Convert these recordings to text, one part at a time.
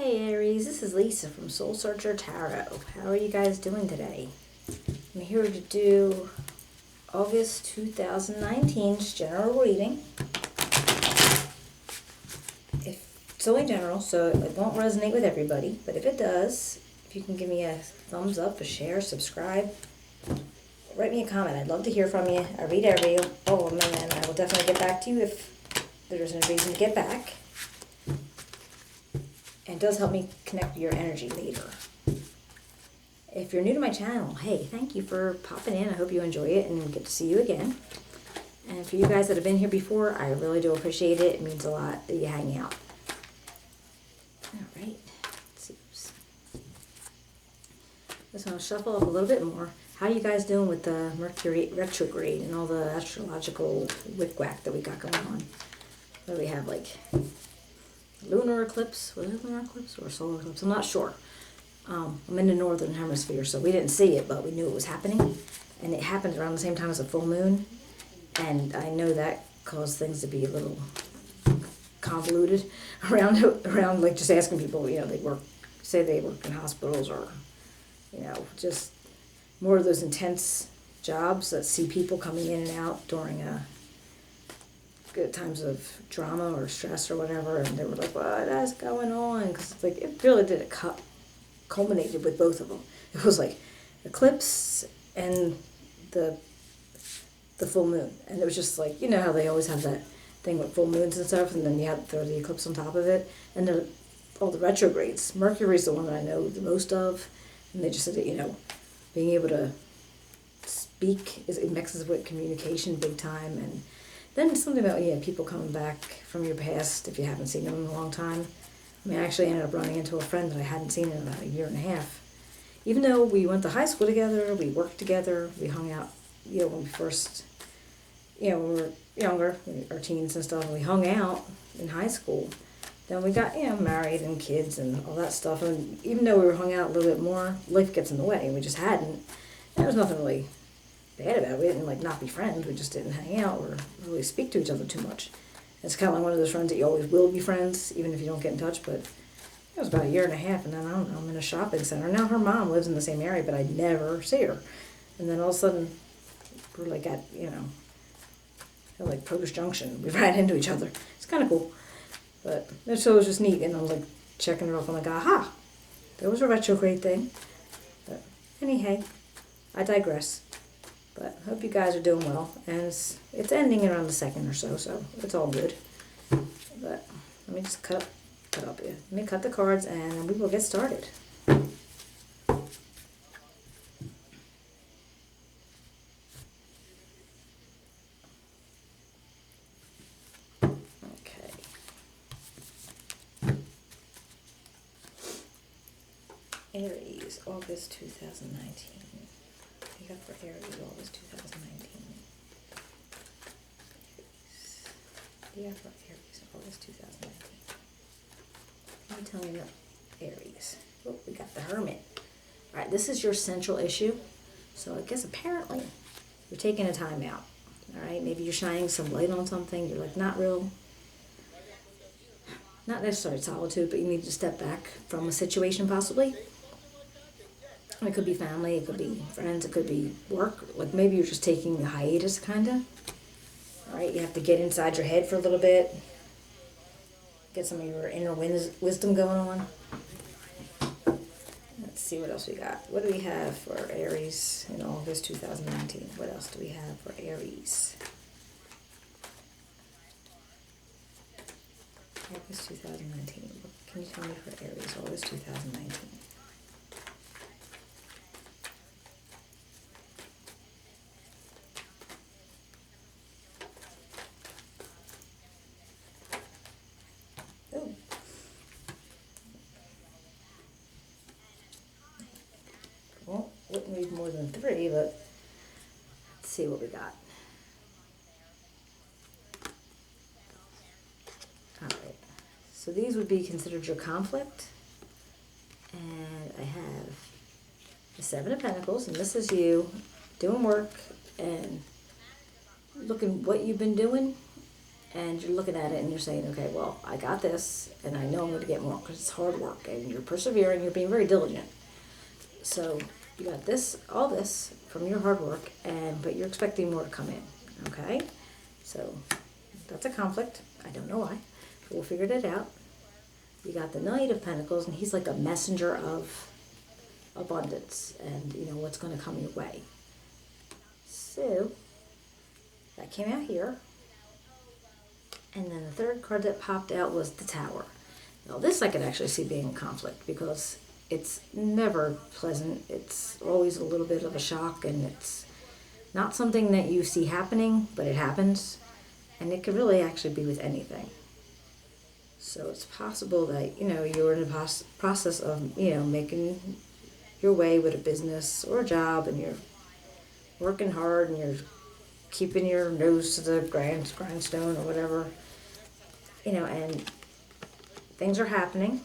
Hey Aries, this is Lisa from Soul Searcher Tarot. How are you guys doing today? I'm here to do August 2019's general reading. It's only general, so it won't resonate with everybody, but if it does, if you can give me a thumbs up, a share, subscribe, write me a comment. I'd love to hear from you. I read all of them, and I will definitely get back to you if there's any reason to get back. And it does help me connect your energy later. If you're new to my channel, hey, thank you for popping in. I hope you enjoy it and get to see you again. And for you guys that have been here before, I really do appreciate it. It means a lot that you hang out. All right. Just want to shuffle up a little bit more. How are you guys doing with the Mercury retrograde and all the astrological wick-wack that we got going on? What do we have, like lunar eclipse? Was it lunar eclipse or solar eclipse? I'm not sure. I'm in the northern hemisphere, so we didn't see it, but we knew it was happening. And it happened around the same time as a full moon. And I know that caused things to be a little convoluted around like just asking people, they say they work in hospitals or, just more of those intense jobs that see people coming in and out during good times of drama or stress or whatever, and they were like, what is going on? Because it's like, it really did culminated with both of them. It was like eclipse and the full moon, and it was just like, how they always have that thing with full moons and stuff, and then you have to throw the eclipse on top of it, and all the retrogrades. Mercury's the one that I know the most of, and they just said that, being able to speak, it mixes with communication big time. And then something about, people coming back from your past if you haven't seen them in a long time. I mean, I actually ended up running into a friend that I hadn't seen in about a year and a half. Even though we went to high school together, we worked together, we hung out, when we first, when we were younger, our teens and stuff, and we hung out in high school. Then we got, married and kids and all that stuff. And even though we were hung out a little bit more, life gets in the way. We just hadn't. There was nothing really bad about it. We didn't not be friends. We just didn't hang out or really speak to each other too much. It's kind of like one of those friends that you always will be friends, even if you don't get in touch. But it was about a year and a half, and then I don't know, I'm in a shopping center. Now her mom lives in the same area, but I never see her. And then all of a sudden, we're like at like Produce Junction. We ran into each other. It's kind of cool, but so it was just neat. And I'm like checking her off. I'm like, aha, there was a retrograde thing. But anyhow, I digress. But I hope you guys are doing well, and it's ending around the 2nd or so it's all good. But let me just cut up here. Let me cut the cards, and we will get started. Okay. Aries, August 2019. You got for Aries, August 2019. Yeah, for Aries, August 2019. Let me tell you about Aries. Oh, we got the Hermit. All right, this is your central issue. So I guess apparently you're taking a time out. All right, maybe you're shining some light on something. You're like not necessarily solitude, but you need to step back from a situation possibly. It could be family, it could be friends, it could be work. Like maybe you're just taking a hiatus, kind of. All right, you have to get inside your head for a little bit. Get some of your inner wisdom going on. Let's see what else we got. What do we have for Aries in August 2019? What else do we have for Aries? August 2019. What can you tell me for Aries, August 2019? Well, wouldn't read more than 3, but let's see what we got. All right. So these would be considered your conflict. And I have the 7 of Pentacles, and this is you doing work and looking what you've been doing and you're looking at it and you're saying, okay, well, I got this, and I know I'm going to get more because it's hard work, and you're persevering, you're being very diligent. So you got this, all this from your hard work, but you're expecting more to come in, okay? So that's a conflict. I don't know why, but we'll figure it out. You got the Knight of Pentacles, and he's like a messenger of abundance and, what's going to come your way. So that came out here. And then the third card that popped out was the Tower. Now this I could actually see being a conflict because it's never pleasant. It's always a little bit of a shock, and it's not something that you see happening, but it happens. And it could really actually be with anything. So it's possible that, you're in the process of, making your way with a business or a job, and you're working hard and you're keeping your nose to the grindstone or whatever, and things are happening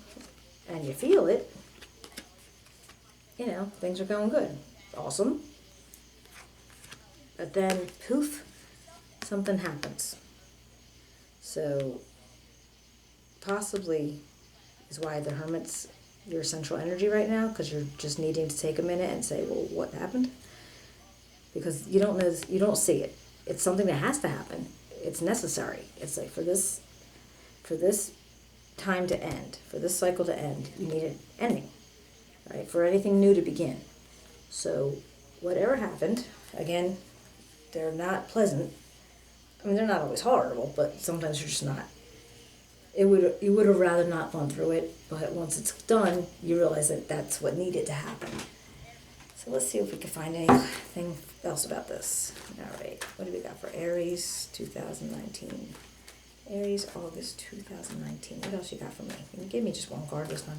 and you feel it, things are going good. Awesome. But then, poof, something happens. So, possibly is why the Hermit's your central energy right now, because you're just needing to take a minute and say, well, what happened? Because you don't know, you don't see it. It's something that has to happen. It's necessary. It's like for this time to end, for this cycle to end, you need an ending, right? For anything new to begin. So whatever happened, again, they're not pleasant. I mean, they're not always horrible, but sometimes they're just not. You would have rather not gone through it, but once it's done, you realize that that's what needed to happen. So let's see if we can find anything else about this. All right, what do we got for Aries 2019? Aries, August 2019. What else you got for me? Can you give me just one card this time?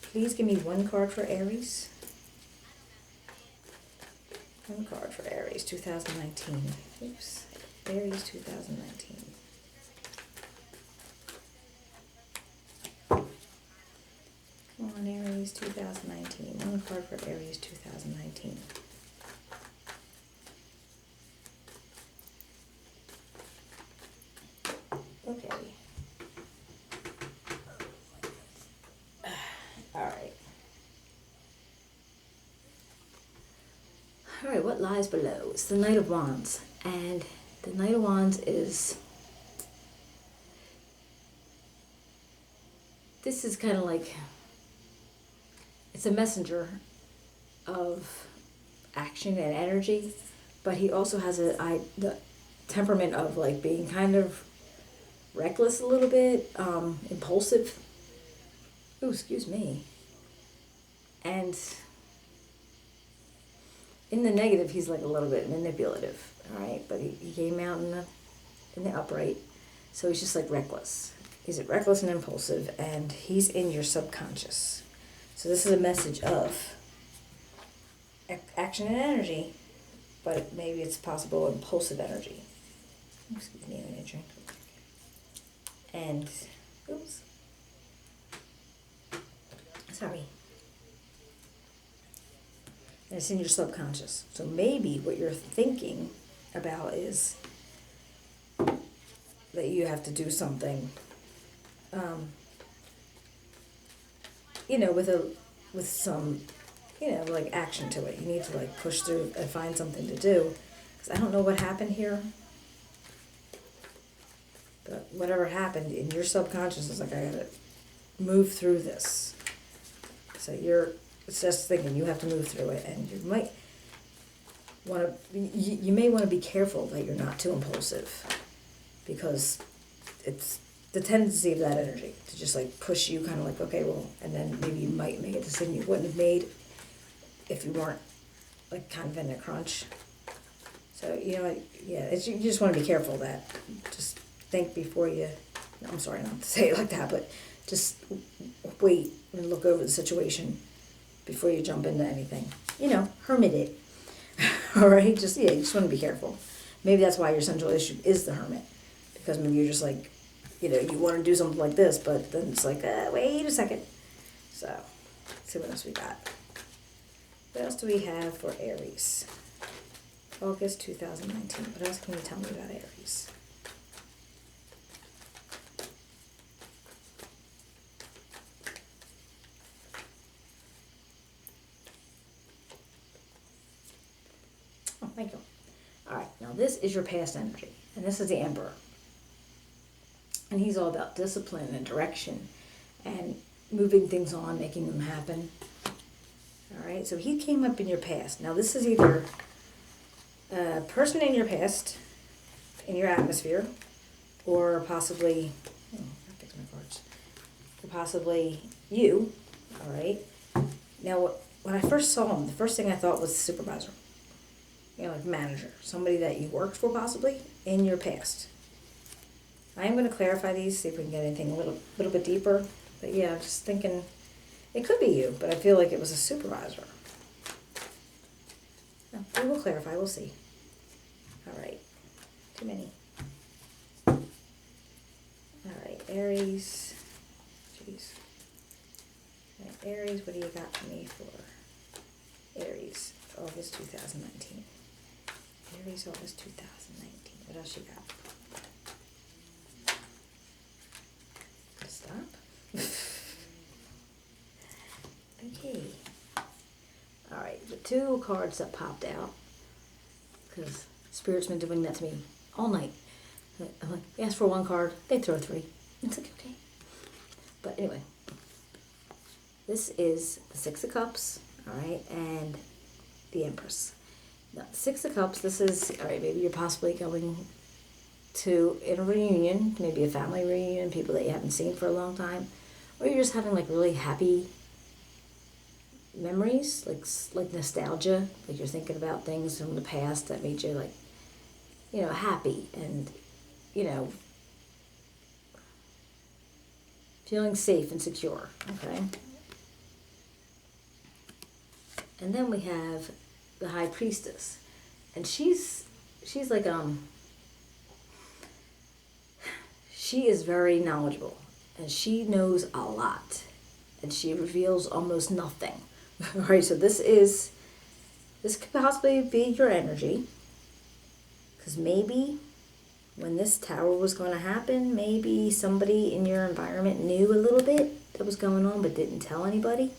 Please give me one card for Aries. One card for Aries 2019. Oops, Aries 2019. Come on, Aries 2019. One card for Aries 2019. Okay. All right. All right, what lies below? It's the Knight of Wands. And the Knight of Wands is... This is kind of like... It's a messenger of action and energy, but he also has the temperament of like being kind of reckless a little bit, impulsive. Oh, excuse me. And in the negative, he's like a little bit manipulative, all right? But he came out in the upright, so he's just like reckless. He's reckless and impulsive, and he's in your subconscious. So this is a message of action and energy, but maybe it's possible impulsive energy. Excuse me, I need a drink. And, oops. Sorry. And it's in your subconscious. So maybe what you're thinking about is that you have to do something, with some, like action to it. You need to like push through and find something to do. Because I don't know what happened here. But whatever happened in your subconscious is like, I gotta move through this. So it's just thinking you have to move through it, and you might want to, you may want to be careful that you're not too impulsive, because it's the tendency of that energy to just like push you kind of like, okay, well, and then maybe you might make a decision you wouldn't have made if you weren't like kind of in a crunch. So, you just want to be careful that, just think before you, I'm sorry not to say it like that, but just wait and look over the situation before you jump into anything. Hermit it. All right? You just want to be careful. Maybe that's why your central issue is the Hermit. Because maybe you're just like, you want to do something like this, but then it's like, wait a second. So, let's see what else we got. What else do we have for Aries? August 2019. What else can you tell me about Aries? Thank you. All right, now this is your past energy, and this is the Emperor. And he's all about discipline and direction and moving things on, making them happen. All right, so he came up in your past. Now this is either a person in your past, in your atmosphere, or possibly, oh, I fix my cards, or possibly you, all right? Now, when I first saw him, the first thing I thought was supervisor, like manager, somebody that you worked for possibly in your past. I am going to clarify these, see if we can get anything a little bit deeper. But yeah, I'm just thinking it could be you, but I feel like it was a supervisor. No, we will clarify, we'll see. All right, too many. All right, Aries. Jeez. All right, Aries, what do you got for me for Aries, August 2019? Aries, August 2019. What else you got? Stop. Okay. All right, the two cards that popped out, because Spirit's been doing that to me all night. I'm like, ask for one card, they throw three. It's like, okay. But anyway, this is the Six of Cups, all right, and the Empress. Now, the Six of Cups, this is, all right, maybe you're possibly going to in a reunion, maybe a family reunion, people that you haven't seen for a long time, or you're just having like really happy memories, like nostalgia, like you're thinking about things from the past that made you like, happy and, feeling safe and secure, okay? And then we have the High Priestess, and she's like, she is very knowledgeable, and she knows a lot, and she reveals almost nothing. All right, so this could possibly be your energy, because maybe when this tower was going to happen, maybe somebody in your environment knew a little bit that was going on but didn't tell anybody.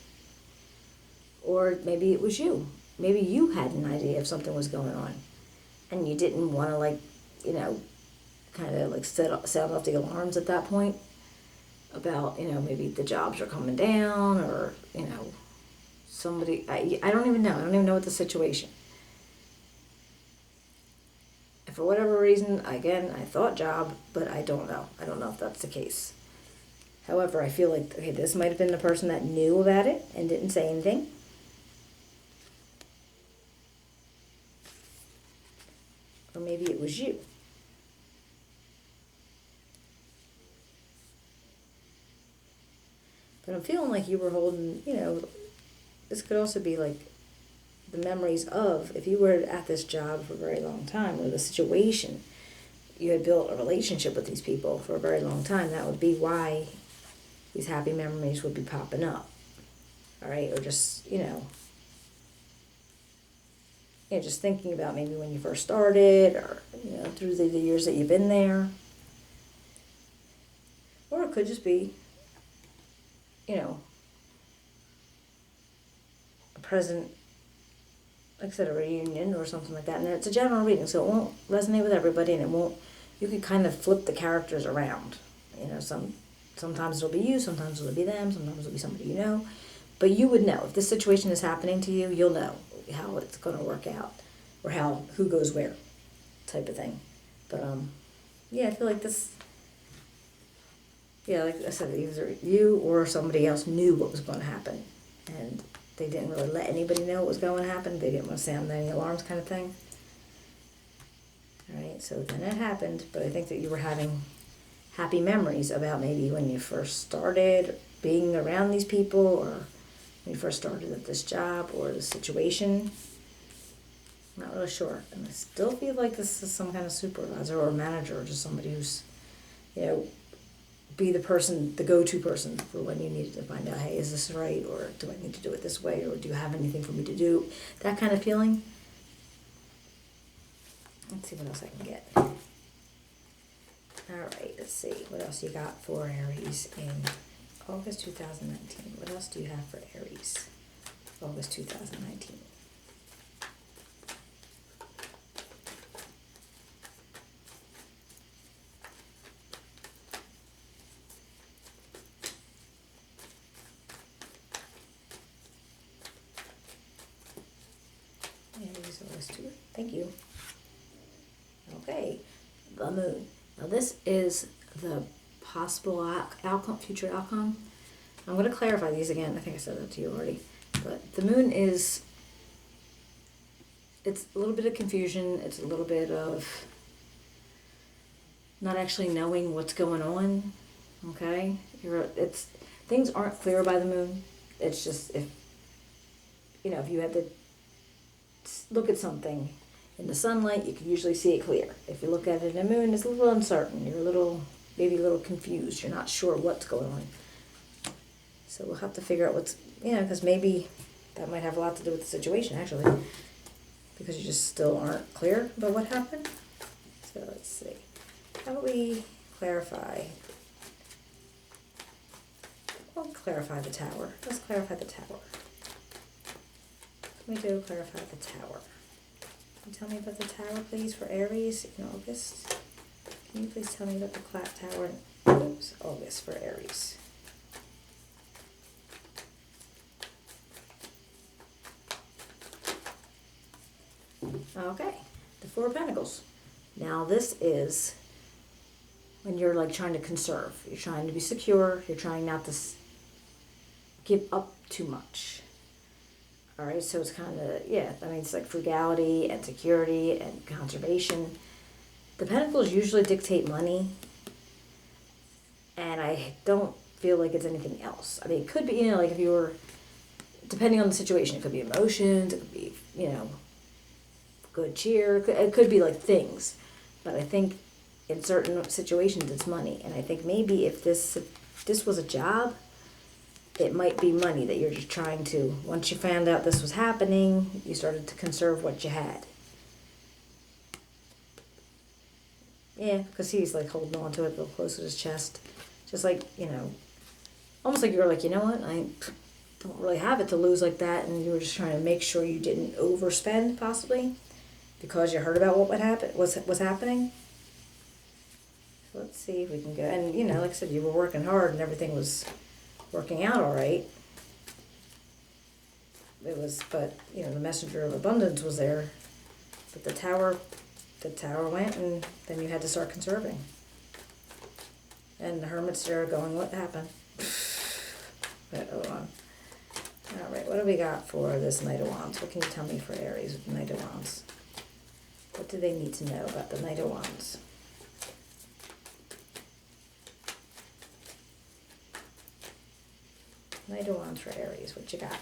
Or maybe it was you. Maybe you had an idea if something was going on, and you didn't want to, kind of like sound off the alarms at that point about, maybe the jobs are coming down, or, somebody, I don't even know. I don't even know what the situation. And for whatever reason, again, I thought job, but I don't know. I don't know if that's the case. However, I feel like, okay, this might have been the person that knew about it and didn't say anything. Or maybe it was you. But I'm feeling like you were holding, this could also be like the memories of, if you were at this job for a very long time, or the situation, you had built a relationship with these people for a very long time, that would be why these happy memories would be popping up. All right, or just, just thinking about maybe when you first started, or, through the years that you've been there. Or it could just be, a present, like I said, a reunion or something like that. And it's a general reading, so it won't resonate with everybody, and you can kind of flip the characters around. Sometimes it'll be you, sometimes it'll be them, sometimes it'll be somebody you know. But you would know. If this situation is happening to you, you'll know how it's going to work out, or who goes where, type of thing. But, I feel like this, like I said, either you or somebody else knew what was going to happen, and they didn't really let anybody know what was going to happen. They didn't want to sound any alarms, kind of thing. All right, so then it happened, but I think that you were having happy memories about maybe when you first started being around these people, or when you first started at this job, or the situation. I'm not really sure. And I still feel like this is some kind of supervisor or manager, or just somebody who's, be the person, the go-to person for when you needed to find out, hey, is this right, or do I need to do it this way, or do you have anything for me to do? That kind of feeling. Let's see what else I can get. All right, let's see. What else you got for Aries in August 2019? What else do you have for Aries, August 2019? Thank you. Okay, the moon. Now this is the possible outcome, future outcome. I'm going to clarify these again. I think I said that to you already. But the moon is, it's a little bit of confusion. It's a little bit of not actually knowing what's going on. Okay? Things aren't clear by the moon. It's just if you had to look at something in the sunlight, you can usually see it clear. If you look at it in the moon, it's a little uncertain. You're maybe a little confused. You're not sure what's going on. So we'll have to figure out what's, because maybe that might have a lot to do with the situation, actually. Because you just still aren't clear about what happened. So let's see. How about we clarify? We'll clarify the tower. Let's clarify the tower. Let me do clarify the tower. Can you tell me about the tower, please, for Aries in August? Can you please tell me about the tower in August for Aries? Okay, the Four of Pentacles. Now this is when you're like trying to conserve. You're trying to be secure. You're trying not to give up too much. All right, so it's kind of, it's like frugality and security and conservation. The Pentacles usually dictate money, and I don't feel like it's anything else. I mean, it could be, like if you were, depending on the situation, it could be emotions, it could be, good cheer, it could be like things. But I think in certain situations it's money, and I think maybe if this was a job, it might be money that you're just trying to, once you found out this was happening, you started to conserve what you had. Yeah, because he's like holding on to it real close to his chest. Just like, almost like you're like, you know what, I don't really have it to lose like that, and you were just trying to make sure you didn't overspend, possibly, because you heard about what was happening. So let's see if we can go, and like I said, you were working hard and everything was working out all right. It was, but the messenger of abundance was there, but the tower went, and then you had to start conserving. And the Hermit's there going, what happened? But hold on. All right, what do we got for this Knight of Wands? What can you tell me for Aries with the Knight of Wands? What do they need to know about the Knight of Wands? Knight of Wands for Aries, what you got?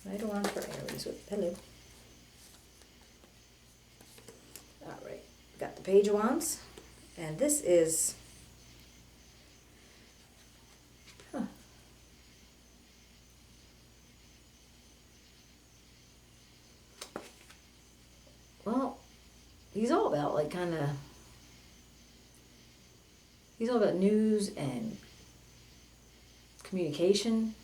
Knight of Wands for Aries, hello. All right, got the Page of Wands, and this is, well, he's all about like he's all about news and communication,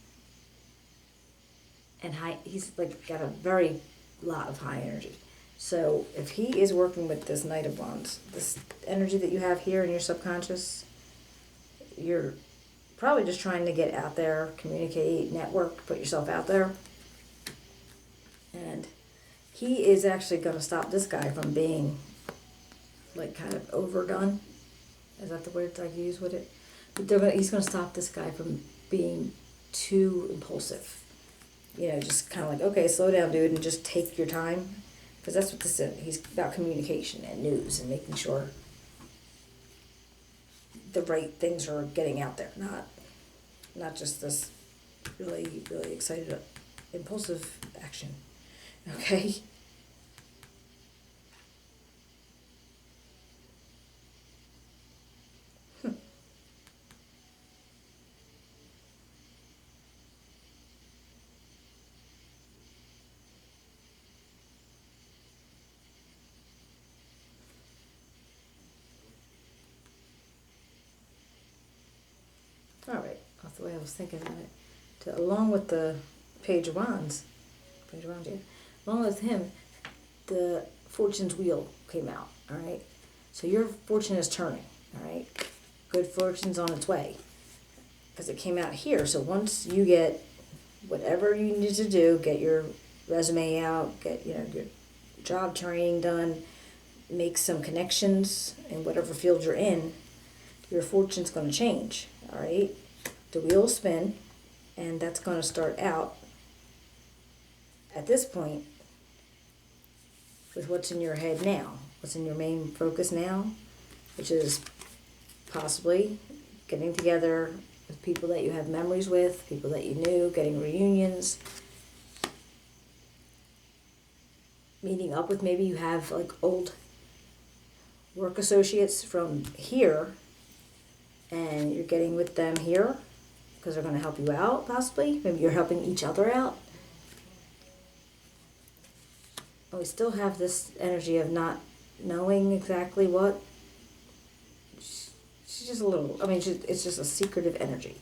and he's like got a very lot of high energy. So if he is working with this Knight of Wands, this energy that you have here in your subconscious, you're probably just trying to get out there, communicate, network, put yourself out there. And he is actually going to stop this guy from being like kind of overdone. Is that the word I use with it? But he's going to stop this guy from being too impulsive. Just kind of like, okay, slow down, dude, and just take your time. Because that's what this is. He's about communication and news and making sure the right things are getting out there. Not just this really, really excited, impulsive action. Okay? All right, that's the way I was thinking of it. Along with the Page of Wands, along with him, the Fortune's Wheel came out, all right? So your fortune is turning, all right? Good fortune's on its way, because it came out here. So once you get whatever you need to do, get your resume out, get your job training done, make some connections in whatever field you're in, your fortune's going to change, all right? The wheel spin, and that's going to start out at this point with what's in your head now, what's in your main focus now, which is possibly getting together with people that you have memories with, people that you knew, getting reunions, meeting up with, maybe you have like old work associates from here and you're getting with them here because they're going to help you out, possibly. Maybe you're helping each other out. And we still have this energy of not knowing exactly what. She's just a little, it's just a secretive energy.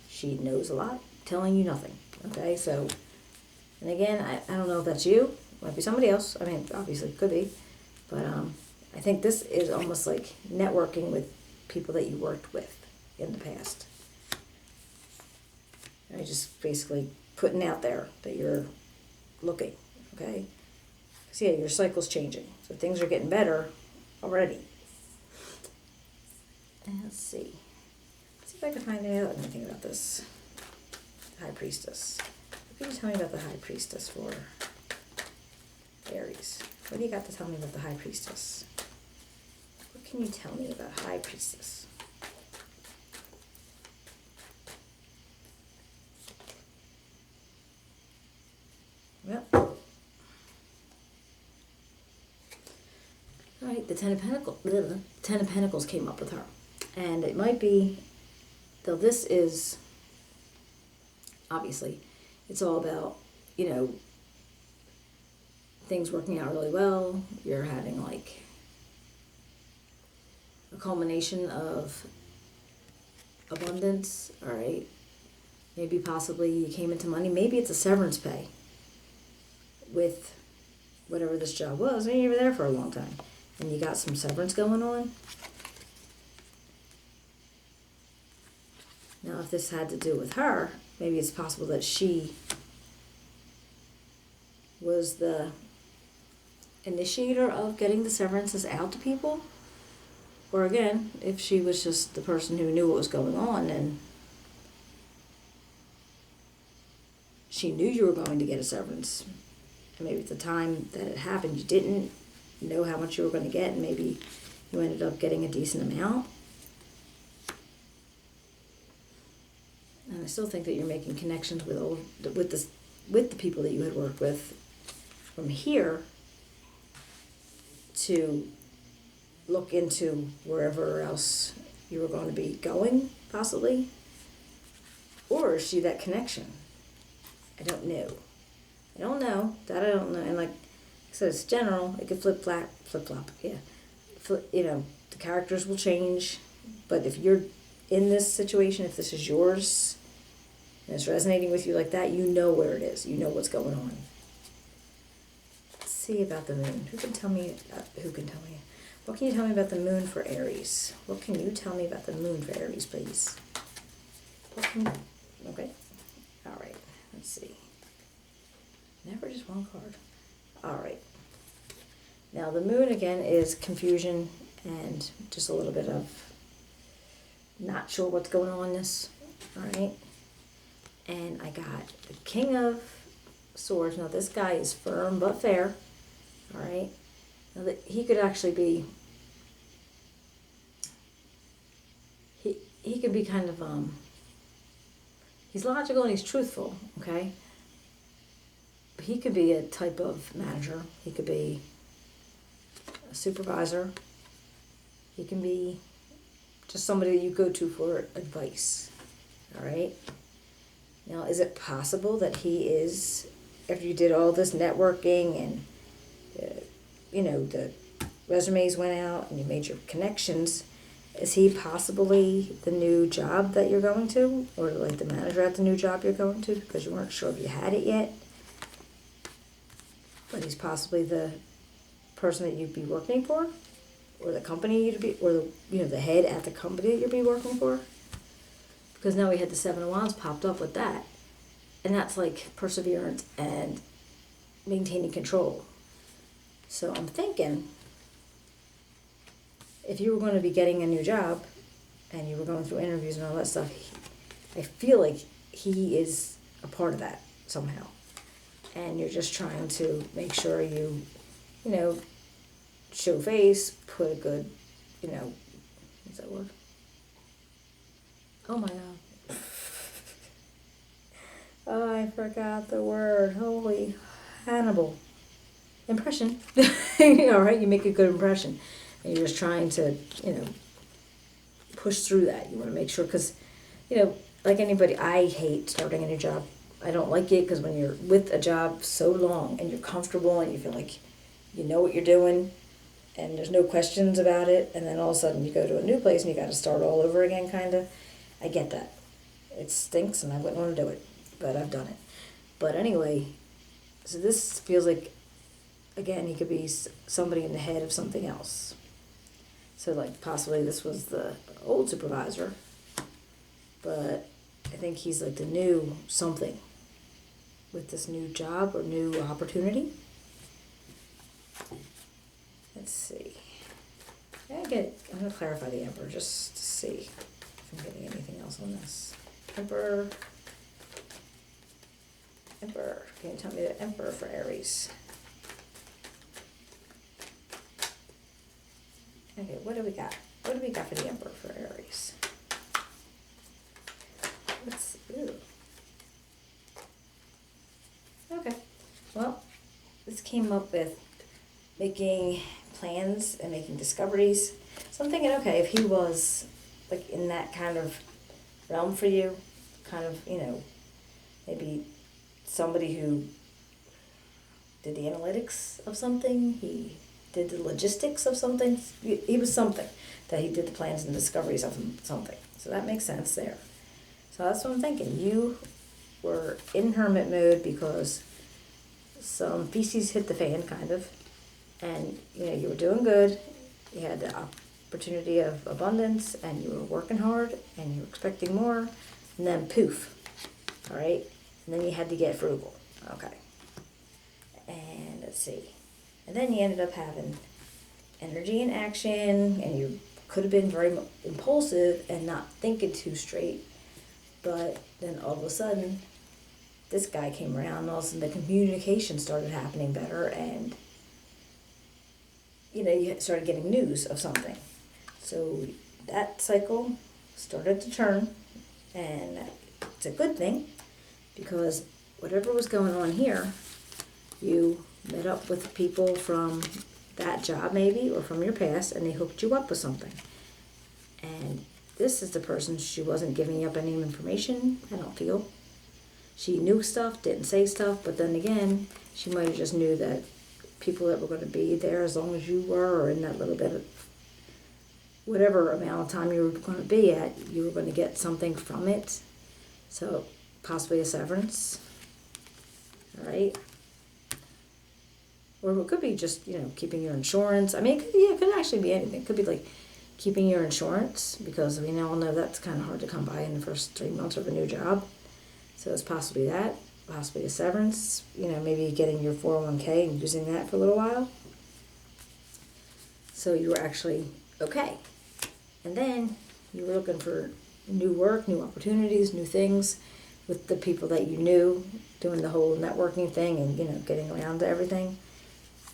She knows a lot, telling you nothing. Okay, so, and again, I don't know if that's you. Might be somebody else. Obviously it could be. But I think this is almost like networking with people that you worked with in the past. And just basically putting out there that you're looking, okay? Because, yeah, your cycle's changing. So things are getting better already. And let's see. Let's see if I can find out anything about this High Priestess. What can you tell me about the High Priestess for Aries? What do you got to tell me about the High Priestess? What can you tell me about High Priestess? Well, all right, the Ten of Pentacles came up with her. And it might be, though this is, obviously, it's all about, things working out really well. You're having like a culmination of abundance, all right? Maybe possibly you came into money. Maybe it's a severance pay with whatever this job was. And you were there for a long time. And you got some severance going on. Now, if this had to do with her, maybe it's possible that she was the initiator of getting the severances out to people. Or again, if she was just the person who knew what was going on and she knew you were going to get a severance. And maybe at the time that it happened, you didn't know how much you were going to get, and maybe you ended up getting a decent amount. And I still think that you're making connections with the people that you had worked with from here to look into wherever else you were going to be going, possibly. Or is she that connection? I don't know. That I don't know. And like I said, it's general. It could flip-flop, yeah. The characters will change. But if you're in this situation, if this is yours, and it's resonating with you like that, you know where it is. You know what's going on. Let's see about the moon. Who can tell me? What can you tell me about the moon for Aries? What can you tell me about the moon for Aries, please? Okay. All right. Let's see. Never just one card. All right. Now, the moon, again, is confusion and just a little bit of not sure what's going on in this. All right. And I got the King of Swords. Now, this guy is firm but fair. All right. Now, he could actually be, he could be kind of, he's logical and he's truthful, okay? But he could be a type of manager. He could be a supervisor. He can be just somebody that you go to for advice, all right? Now, is it possible that he is, after you did all this networking and, the resumes went out and you made your connections, is he possibly the new job that you're going to? Or like the manager at the new job you're going to because you weren't sure if you had it yet? But he's possibly the person that you'd be working for? Or the company you'd be, or the head at the company that you'd be working for? Because now we had the Seven of Wands popped up with that. And that's like perseverance and maintaining control. So I'm thinking, if you were going to be getting a new job and you were going through interviews and all that stuff, I feel like he is a part of that somehow. And you're just trying to make sure you know, show face, put a good, what's that word? Oh my God. Oh, I forgot the word. Holy Hannibal. Impression. Right? You make a good impression. And you're just trying to, push through that. You want to make sure, because, like anybody, I hate starting a new job. I don't like it because when you're with a job so long and you're comfortable and you feel like you know what you're doing and there's no questions about it, and then all of a sudden you go to a new place and you got to start all over again, kind of. I get that. It stinks and I wouldn't want to do it, but I've done it. But anyway, so this feels like, again, he could be somebody in the head of something else. So like possibly this was the old supervisor, but I think he's like the new something with this new job or new opportunity. Let's see. I'm going to clarify the Emperor just to see if I'm getting anything else on this. Emperor. Can you tell me the Emperor for Aries? Okay, what do we got? What do we got for the Emperor for Aries? Ooh. Okay, well, this came up with making plans and making discoveries. So I'm thinking, okay, if he was like in that kind of realm for you, kind of, maybe somebody who did the analytics of something, he did the logistics of something, he was something, that he did the plans and discoveries of something. So that makes sense there. So that's what I'm thinking. You were in hermit mode because some feces hit the fan, kind of, and you were doing good. You had the opportunity of abundance, and you were working hard, and you were expecting more, and then poof, all right? And then you had to get frugal, okay? And let's see. And then you ended up having energy and action, and you could have been very impulsive and not thinking too straight. But then all of a sudden, this guy came around, and all of a sudden the communication started happening better, and you started getting news of something. So that cycle started to turn, and it's a good thing, because whatever was going on here, you met up with people from that job maybe, or from your past, and they hooked you up with something. And this is the person, she wasn't giving up any information, I don't feel. She knew stuff, didn't say stuff, but then again, she might have just knew that people that were going to be there as long as you were, or in that little bit of whatever amount of time you were going to be at, you were going to get something from it. So possibly a severance, all right? Or it could be just, keeping your insurance. I mean, it could actually be anything. It could be like keeping your insurance, because we all know that's kind of hard to come by in the first 3 months of a new job. So it's possibly that, possibly a severance, maybe getting your 401k and using that for a little while. So you were actually okay. And then you were looking for new work, new opportunities, new things with the people that you knew, doing the whole networking thing and, getting around to everything.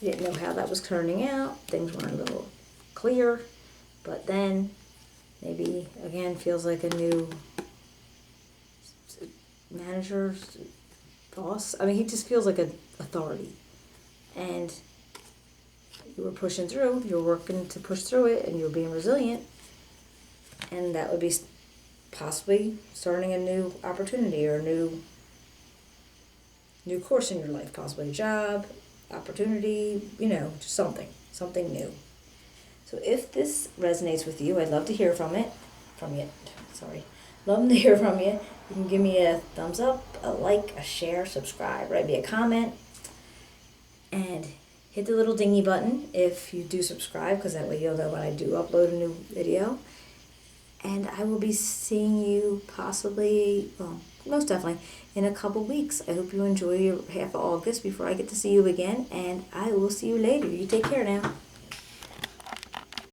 You didn't know how that was turning out. Things weren't a little clear. But then maybe, again, feels like a new manager, boss. I mean, he just feels like an authority. And you were pushing through. You were working to push through it, and you were being resilient. And that would be possibly starting a new opportunity or a new course in your life. Possibly a job, opportunity, just something new. So if this resonates with you, I'd love to hear from you. Love to hear from you. You can give me a thumbs up, a like, a share, subscribe, write me a comment, and hit the little dingy button if you do subscribe, because that way you'll know when I do upload a new video. And I will be seeing you possibly, most definitely in a couple weeks. I hope you enjoy your half of August before I get to see you again, and I will see you later. You take care now.